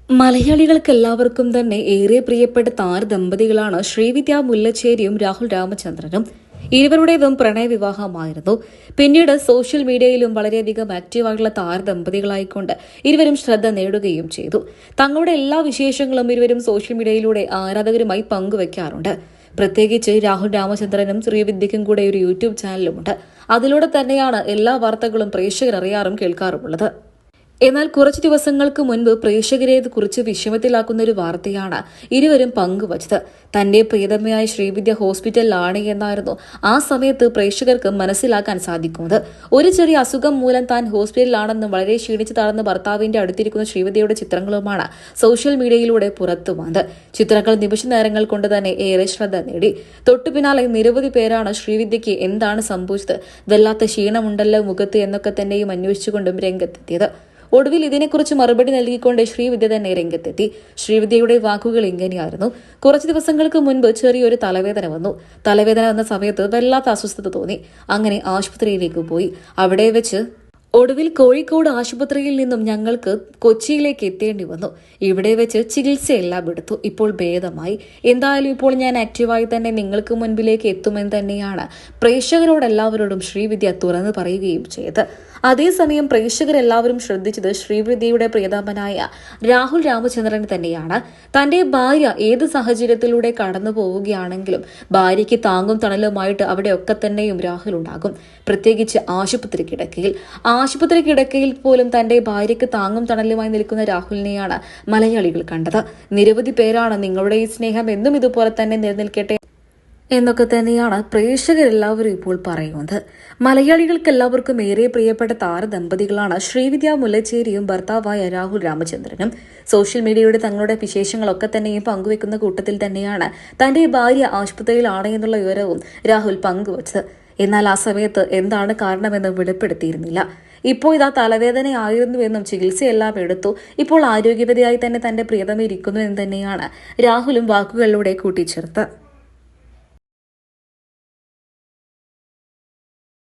മലയാളികൾക്ക് എല്ലാവർക്കും തന്നെ ഏറെ പ്രിയപ്പെട്ട താരദമ്പതികളാണ് ശ്രീവിദ്യ മുല്ലച്ചേരിയും രാഹുൽ രാമചന്ദ്രനും. ഇരുവരുടേതും പ്രണയവിവാഹമായിരുന്നു. പിന്നീട് സോഷ്യൽ മീഡിയയിലും വളരെയധികം ആക്റ്റീവായിട്ടുള്ള താരദമ്പതികളായിക്കൊണ്ട് ഇരുവരും ശ്രദ്ധ നേടുകയും ചെയ്തു. തങ്ങളുടെ എല്ലാ വിശേഷങ്ങളും ഇരുവരും സോഷ്യൽ മീഡിയയിലൂടെ ആരാധകരുമായി പങ്കുവെക്കാറുണ്ട്. പ്രത്യേകിച്ച് രാഹുൽ രാമചന്ദ്രനും ശ്രീവിദ്യയ്ക്കും കൂടെ ഒരു യൂട്യൂബ് ചാനലുമുണ്ട്. അതിലൂടെ തന്നെയാണ് എല്ലാ വാർത്തകളും പ്രേക്ഷകർ അറിയാറും കേൾക്കാറുമുള്ളത്. എന്നാൽ കുറച്ചു ദിവസങ്ങൾക്ക് മുൻപ് പ്രേക്ഷകരെ കുറിച്ച് വിഷമത്തിലാക്കുന്ന ഒരു വാർത്തയാണ് ഇരുവരും പങ്കുവച്ചത്. തന്റെ പ്രിയതമയായ ശ്രീവിദ്യ ഹോസ്പിറ്റലിലാണ് എന്നായിരുന്നു ആ സമയത്ത് പ്രേക്ഷകർക്ക് മനസ്സിലാക്കാൻ സാധിക്കുന്നത്. ഒരു ചെറിയ അസുഖം മൂലം താൻ ഹോസ്പിറ്റലിലാണെന്നും വളരെ ക്ഷീണിച്ചു താഴ്ന്ന ഭർത്താവിന്റെ അടുത്തിരിക്കുന്ന ശ്രീവിദ്യയുടെ ചിത്രങ്ങളുമാണ് സോഷ്യൽ മീഡിയയിലൂടെ പുറത്തു വന്നത്. ചിത്രങ്ങൾ നിമിഷ നേരങ്ങൾ കൊണ്ട് തന്നെ ഏറെ ശ്രദ്ധ നേടി. തൊട്ടു പിന്നാലെ നിരവധി പേരാണ് ശ്രീവിദ്യയ്ക്ക് എന്താണ് സംഭവിച്ചത്, വല്ലാത്ത ക്ഷീണമുണ്ടല്ലോ മുഖത്ത് എന്നൊക്കെ തന്നെയും അന്വേഷിച്ചുകൊണ്ടും രംഗത്തെത്തിയത്. ഒടുവിൽ ഇതിനെക്കുറിച്ച് മറുപടി നൽകിക്കൊണ്ട് ശ്രീവിദ്യ തന്നെ രംഗത്തെത്തി. ശ്രീവിദ്യയുടെ വാക്കുകൾ ഇങ്ങനെയായിരുന്നു: കുറച്ചു ദിവസങ്ങൾക്ക് മുൻപ് ചെറിയൊരു തലവേദന വന്നു. തലവേദന വന്ന സമയത്ത് വല്ലാത്ത അസ്വസ്ഥത തോന്നി. അങ്ങനെ ആശുപത്രിയിലേക്ക് പോയി. അവിടെ വെച്ച് ഒടുവിൽ കോഴിക്കോട് ആശുപത്രിയിൽ നിന്നും ഞങ്ങൾക്ക് കൊച്ചിയിലേക്ക് എത്തേണ്ടി വന്നു. ഇവിടെ വെച്ച് ചികിത്സയെല്ലാം എടുത്തു. ഇപ്പോൾ ഭേദമായി. എന്തായാലും ഇപ്പോൾ ഞാൻ ആക്റ്റീവായി തന്നെ നിങ്ങൾക്ക് മുൻപിലേക്ക് എത്തുമെന്ന് തന്നെയാണ് പ്രേക്ഷകരോടെല്ലാവരോടും ശ്രീവിദ്യ തുറന്നു പറയുകയും ചെയ്തത്. അതേസമയം പ്രേക്ഷകരെല്ലാവരും ശ്രദ്ധിച്ചത് ശ്രീവിദ്യയുടെ പ്രിയതമനായ രാഹുൽ രാമചന്ദ്രൻ തന്നെയാണ്. തന്റെ ഭാര്യ ഏത് സാഹചര്യത്തിലൂടെ കടന്നു പോവുകയാണെങ്കിലും ഭാര്യയ്ക്ക് താങ്ങും തണലുമായിട്ട് അവിടെയൊക്കെ തന്നെയും രാഹുൽ ഉണ്ടാകും. പ്രത്യേകിച്ച് ആശുപത്രി കിടക്കയിൽ പോലും തന്റെ ഭാര്യയ്ക്ക് താങ്ങും തണലുമായി നിൽക്കുന്ന രാഹുലിനെയാണ് മലയാളികൾ കണ്ടത്. നിരവധി പേരാണ് നിങ്ങളുടെ ഈ സ്നേഹം എന്നും ഇതുപോലെ തന്നെ നിലനിൽക്കട്ടെ എന്നൊക്കെ തന്നെയാണ് പ്രേക്ഷകരെല്ലാവരും ഇപ്പോൾ പറയുന്നത്. മലയാളികൾക്ക് എല്ലാവർക്കും ഏറെ പ്രിയപ്പെട്ട താരദമ്പതികളാണ് ശ്രീവിദ്യ മുല്ലച്ചേരിയും ഭർത്താവായ രാഹുൽ രാമചന്ദ്രനും. സോഷ്യൽ മീഡിയയുടെ തങ്ങളുടെ വിശേഷങ്ങളൊക്കെ തന്നെയും പങ്കുവെക്കുന്ന കൂട്ടത്തിൽ തന്നെയാണ് തന്റെ ഭാര്യ ആശുപത്രിയിലാണ് എന്നുള്ള വിവരവും രാഹുൽ പങ്കുവച്ചത്. എന്നാൽ ആ സമയത്ത് എന്താണ് കാരണമെന്ന് വെളിപ്പെടുത്തിയിരുന്നില്ല. ഇപ്പോൾ ഇതാ തലവേദനയായിരുന്നുവെന്നും ചികിത്സയെല്ലാം എടുത്തു, ഇപ്പോൾ ആരോഗ്യവതിയായി തന്നെ തന്റെ പ്രിയതമ ഇരിക്കുന്നു എന്ന് തന്നെയാണ് രാഹുലും വാക്കുകളിലൂടെ കൂട്ടിച്ചേർത്ത്.